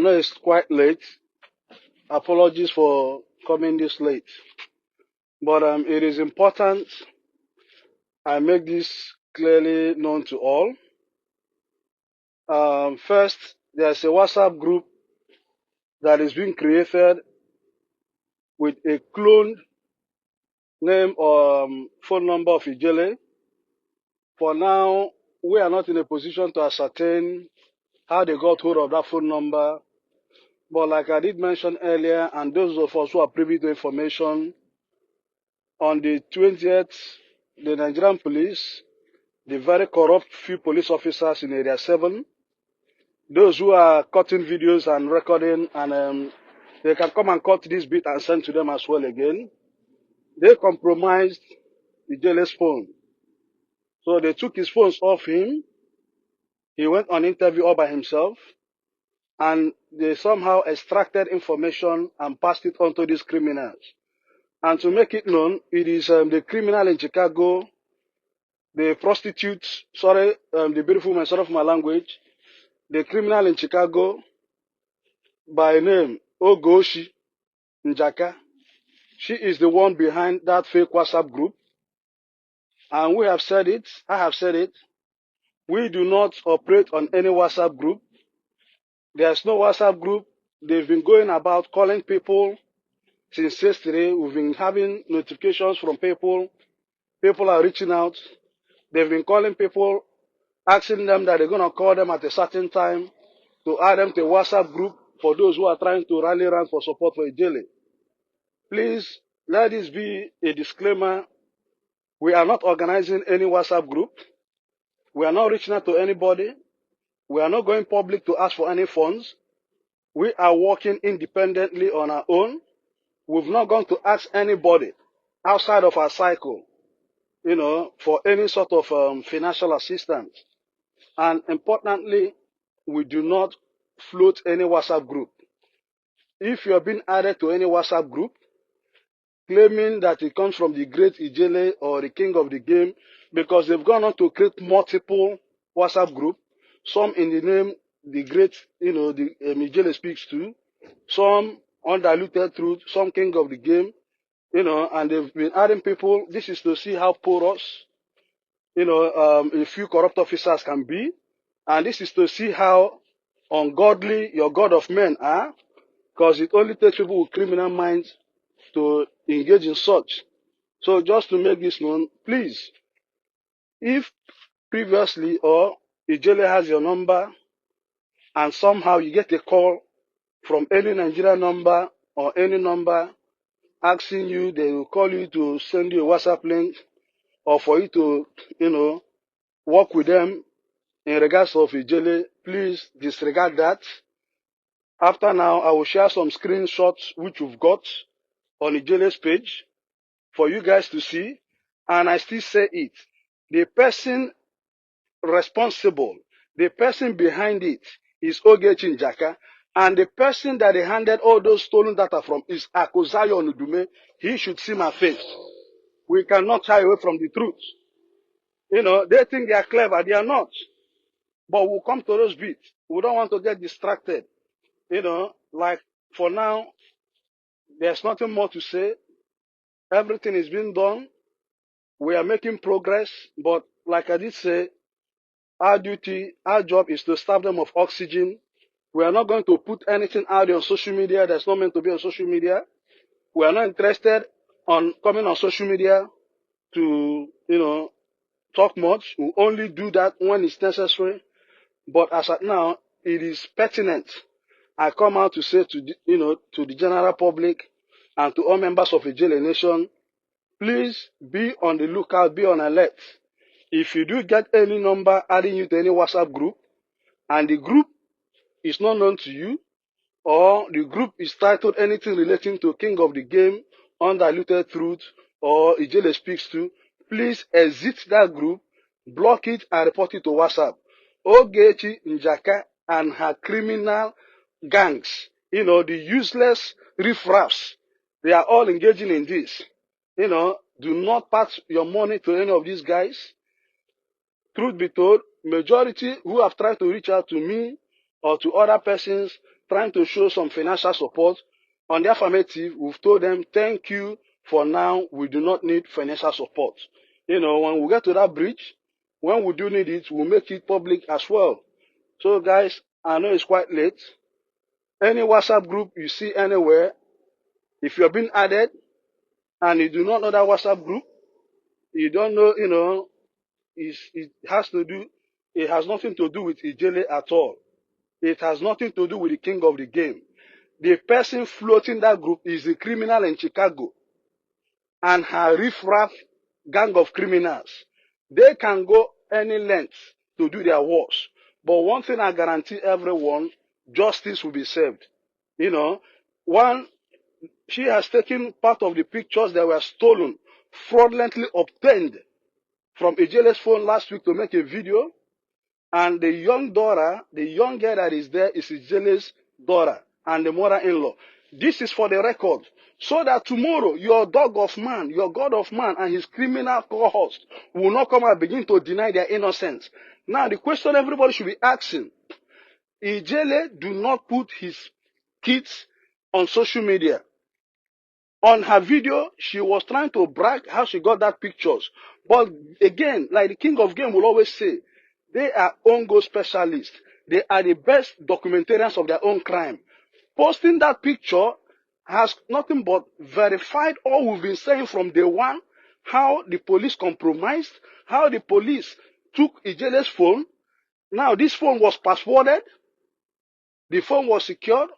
know it's quite late. Apologies for coming this late. But it is important I make this clearly known to all. First, there's a WhatsApp group that is being created with a cloned name or phone number of Ijele. For now, we are not in a position to ascertain how they got hold of that phone number. But like I did mention earlier, and those of us who are privy to information, on the 20th, the Nigerian police, the very corrupt few police officers in Area 7, those who are cutting videos and recording, and they can come and cut this bit and send to them as well again. They compromised Ijele's phone. So they took his phones off him. He went on interview all by himself. And they somehow extracted information and passed it on to these criminals. And to make it known, it is the criminal in Chicago, the prostitute, the beautiful woman, sorry for my language, the criminal in Chicago by name Ogoshi Njaka. She is the one behind that fake WhatsApp group. And we have said it, I have said it, we do not operate on any WhatsApp group. There's no WhatsApp group. They've been going about calling people since yesterday. We've been having notifications from people. People are reaching out. They've been calling people, asking them that they're going to call them at a certain time to add them to a WhatsApp group for those who are trying to rally around for support for Ijele. Please, let this be a disclaimer. We are not organizing any WhatsApp group. We are not reaching out to anybody. We are not going public to ask for any funds. We are working independently on our own. We've not gone to ask anybody outside of our cycle, for any sort of financial assistance. And importantly, we do not float any WhatsApp group. If you have been added to any WhatsApp group, claiming that it comes from the great Ijele or the king of the game, because they've gone on to create multiple WhatsApp groups, some in the name the great, the Ijele speaks to, some undiluted truth, some king of the game, and they've been adding people. This is to see how porous, a few corrupt officers can be, and this is to see how ungodly your God of men are, because it only takes people with criminal minds to engage in such. So just to make this known, please, if previously or Ijele has your number and somehow you get a call from any Nigerian number or any number asking you, they will call you to send you a WhatsApp link or for you to, work with them in regards of Ijele, please disregard that. After now, I will share some screenshots which we've got on Ijele's page for you guys to see. And I still say it. The person responsible, the person behind it is Ogechi Njaka. And the person that they handed all those stolen data from is Akozayo Onudume. He should see my face. We cannot shy away from the truth. They think they are clever. They are not. But we'll come to those bits. We don't want to get distracted. Like for now, there's nothing more to say. Everything is being done. We are making progress. But like I did say, our duty, our job is to starve them of oxygen. We are not going to put anything out on social media that's not meant to be on social media. We are not interested on coming on social media to, talk much. We only do that when it's necessary. But as at now, it is pertinent. I come out to say to the general public and to all members of the Ijele Nation, please be on the lookout, be on alert. If you do get any number adding you to any WhatsApp group, and the group is not known to you, or the group is titled anything relating to King of the Game, Undiluted Truth, or Ijele Speaks To, please exit that group, block it, and report it to WhatsApp. Ogechi Njaka and her criminal gangs, the useless riffraffs, they are all engaging in this. Do not pass your money to any of these guys. Truth be told, majority who have tried to reach out to me or to other persons, trying to show some financial support. On the affirmative, we've told them, thank you for now. We do not need financial support. You know, when we get to that bridge, when we do need it, we'll make it public as well. So guys, I know it's quite late. Any WhatsApp group you see anywhere, if you're being added and you do not know that WhatsApp group, you don't know, you know, it has nothing to do with Ijele at all. It has nothing to do with the king of the game. The person floating that group is a criminal in Chicago and her riffraff gang of criminals. They can go any length to do their worst. But one thing I guarantee everyone, justice will be served. You know, she has taken part of the pictures that were stolen, fraudulently obtained from Ijele's phone last week to make a video. And the young daughter, the young girl that is there is Ijele's daughter and the mother-in-law. This is for the record. So that tomorrow, your dog of man, your God of man and his criminal cohorts will not come and begin to deny their innocence. Now, the question everybody should be asking, Ijele do not put his kids on social media. On her video, she was trying to brag how she got that pictures. But again, like the king of game will always say, they are own goal specialists. They are the best documentarians of their own crime. Posting that picture has nothing but verified all we've been saying from day one, how the police compromised, how the police took Ijele's phone. Now, this phone was passworded. The phone was secured.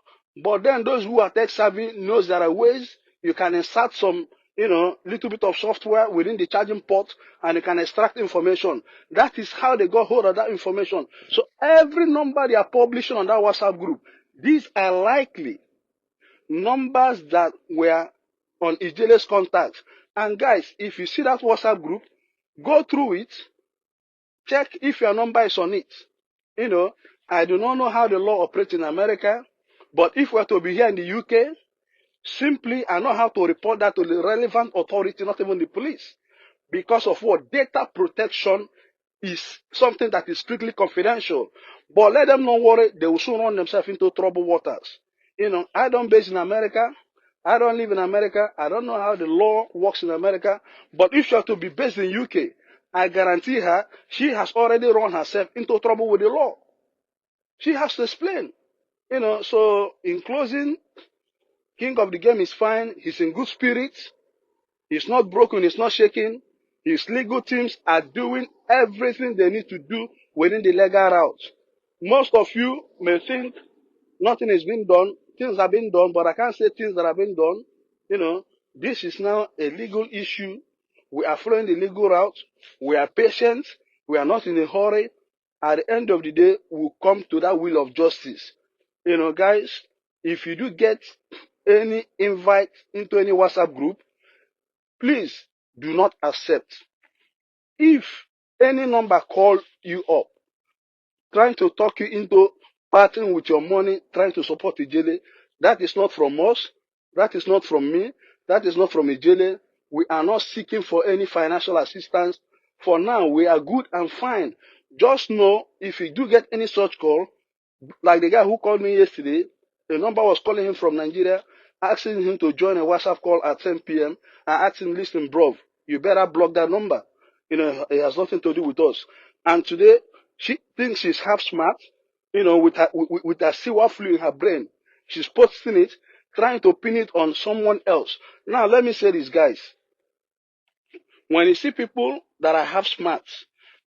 But then those who are tech savvy knows there are ways you can insert some, you know, little bit of software within the charging port and you can extract information. That is how they got hold of that information. So every number they are publishing on that WhatsApp group, these are likely numbers that were on Ijele's contacts. And guys, if you see that WhatsApp group, go through it, check if your number is on it. You know, I do not know how the law operates in America, but if we're to be here in the UK, simply I know how to report that to the relevant authority, not even the police. Because of what? Data protection is something that is strictly confidential. But let them not worry, they will soon run themselves into troubled waters. You know, I don't base in America. I don't live in America. I don't know how the law works in America. But if she has to be based in UK, I guarantee her, she has already run herself into trouble with the law. She has to explain. You know, so in closing, king of the game is fine. He's in good spirits. He's not broken. He's not shaking. His legal teams are doing everything they need to do within the legal route. Most of you may think nothing is being done. Things are being done, but I can't say things that are being done. You know, this is now a legal issue. We are following the legal route. We are patient. We are not in a hurry. At the end of the day, we'll come to that will of justice. You know, guys, if you do get any invite into any WhatsApp group, please do not accept. If any number call you up, trying to talk you into parting with your money, trying to support Ijele, that is not from us. That is not from me. That is not from Ijele. We are not seeking for any financial assistance. For now, we are good and fine. Just know, if you do get any such call, like the guy who called me yesterday, the number was calling him from Nigeria, asking him to join a WhatsApp call at 10 p.m. and asked him, listen, bro, you better block that number. You know, it has nothing to do with us. And today, she thinks she's half smart, you know, with her sewer flu in her brain. She's posting it, trying to pin it on someone else. Now, let me say this, guys. When you see people that are half smart,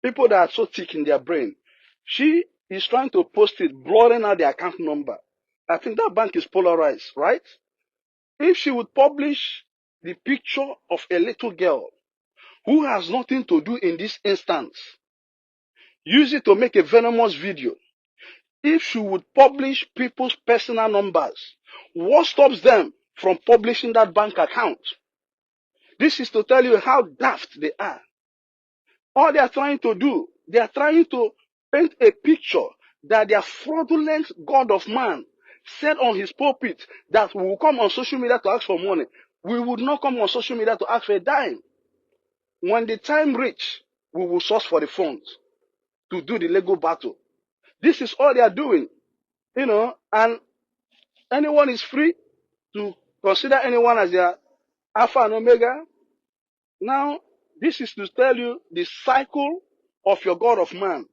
people that are so thick in their brain, she is trying to post it, blurring out the account number. I think that bank is polarized, right? If she would publish the picture of a little girl who has nothing to do in this instance, use it to make a venomous video. If she would publish people's personal numbers, what stops them from publishing that bank account? This is to tell you how daft they are. All they are trying to do, they are trying to paint a picture that their fraudulent God of man said on his pulpit that we will come on social media to ask for money. We would not come on social media to ask for a dime. When the time reach, we will source for the funds to do the legal battle. This is all they are doing, you know, and Anyone is free to consider anyone as their Alpha and Omega. Now, this is to tell you the cycle of your God of man.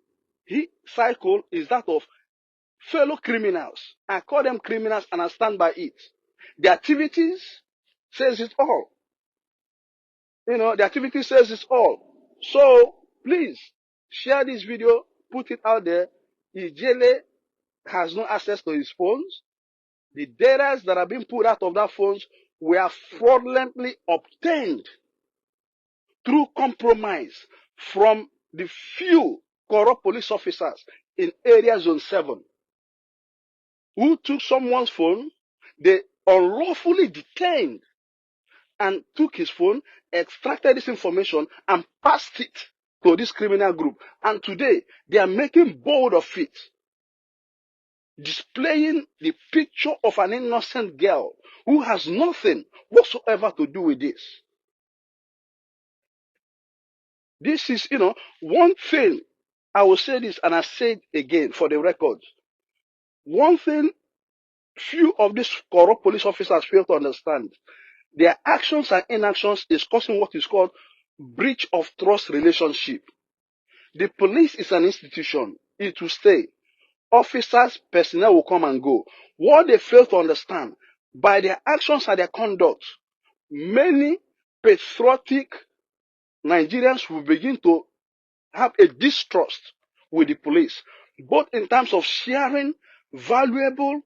His cycle is that of fellow criminals. I call them criminals and I stand by it. The activities says it all. The activity says it all. So, please, share this video, put it out there. Ijele has no access to his phones. The data that are being put out of that phones were fraudulently obtained through compromise from the few corrupt police officers in area zone 7 who took someone's phone, they unlawfully detained and took his phone, extracted this information and passed it to this criminal group. And today they are making bold of it, displaying the picture of an innocent girl who has nothing whatsoever to do with this. This is, one thing, I will say this and I say it again for the record. One thing few of these corrupt police officers fail to understand. Their actions and inactions is causing what is called breach of trust relationship. The police is an institution. It will stay. Officers, personnel will come and go. What they fail to understand, by their actions and their conduct, many patriotic Nigerians will begin to have a distrust with the police, both in terms of sharing valuable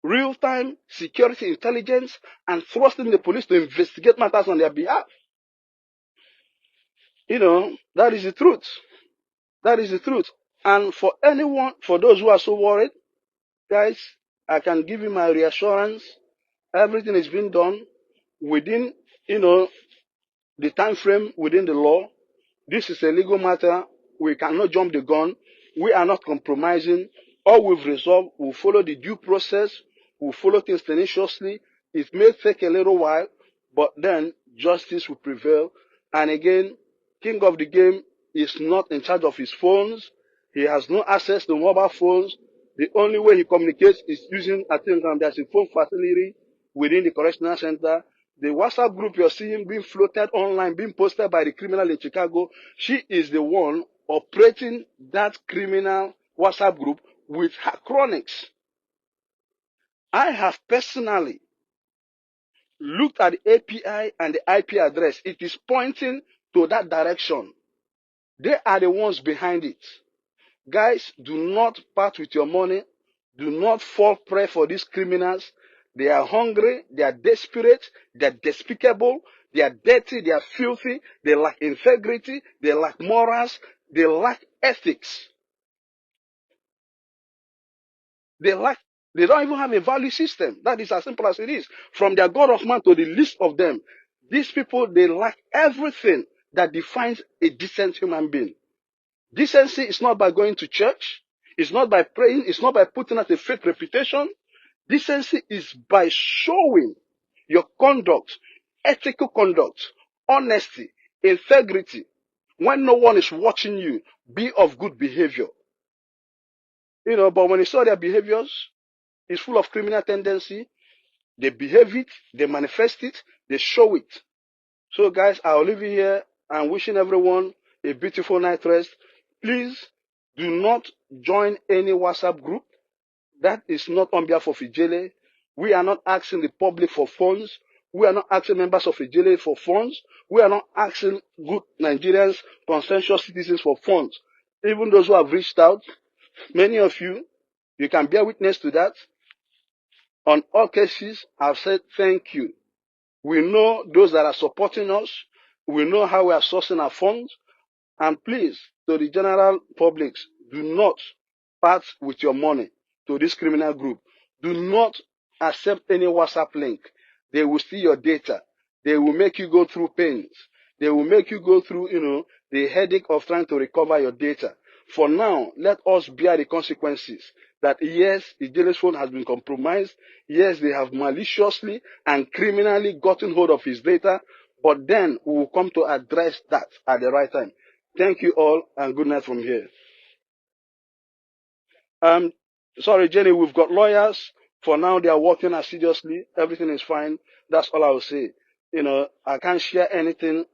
real-time security intelligence and trusting the police to investigate matters on their behalf. That is the truth. That is the truth. And for those who are so worried, guys, I can give you my reassurance. Everything is being done within, the time frame within the law. This is a legal matter. We cannot jump the gun. We are not compromising. All we've resolved, we'll follow the due process. We'll follow things tenaciously. It may take a little while, but then justice will prevail. And again, king of the game is not in charge of his phones. He has no access to mobile phones. The only way he communicates is using, I think, there's a phone facility within the correctional center. The WhatsApp group you're seeing being floated online, being posted by the criminal in Chicago, she is the one operating that criminal WhatsApp group with her chronics. I have personally looked at the API and the IP address. It is pointing to that direction. They are the ones behind it. Guys, do not part with your money. Do not fall prey for these criminals. They are hungry, they are desperate, they are despicable, they are dirty, they are filthy, they lack integrity, they lack morals, they lack ethics. They don't even have a value system. That is as simple as it is. From their God of man to the least of them, these people, they lack everything that defines a decent human being. Decency is not by going to church. It's not by praying. It's not by putting out a fake reputation. Decency is by showing your conduct, ethical conduct, honesty, integrity. When no one is watching you, be of good behavior. But when you saw their behaviors, it's full of criminal tendency. They behave it, they manifest it, they show it. So guys, I'll leave you here. I'm wishing everyone a beautiful night rest. Please do not join any WhatsApp group. That is not on behalf of Ijele. We are not asking the public for funds. We are not asking members of Ijele for funds. We are not asking good Nigerians, conscientious citizens for funds. Even those who have reached out, many of you, you can bear witness to that. On all cases, I've said thank you. We know those that are supporting us. We know how we are sourcing our funds. And please, to the general public, do not part with your money to this criminal group. Do not accept any WhatsApp link. They will steal your data. They will make you go through pains. They will make you go through, the headache of trying to recover your data. For now, let us bear the consequences that yes, Ijele's phone has been compromised. Yes, they have maliciously and criminally gotten hold of his data. But then we will come to address that at the right time. Thank you all and good night from here. Sorry, Jenny, we've got lawyers For now, they are working assiduously. Everything is fine. That's all I will say. You know, I can't share anything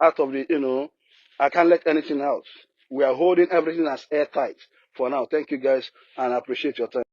out of the, you know, I can't let anything out. We are holding everything as airtight for now. Thank you guys, and I appreciate your time.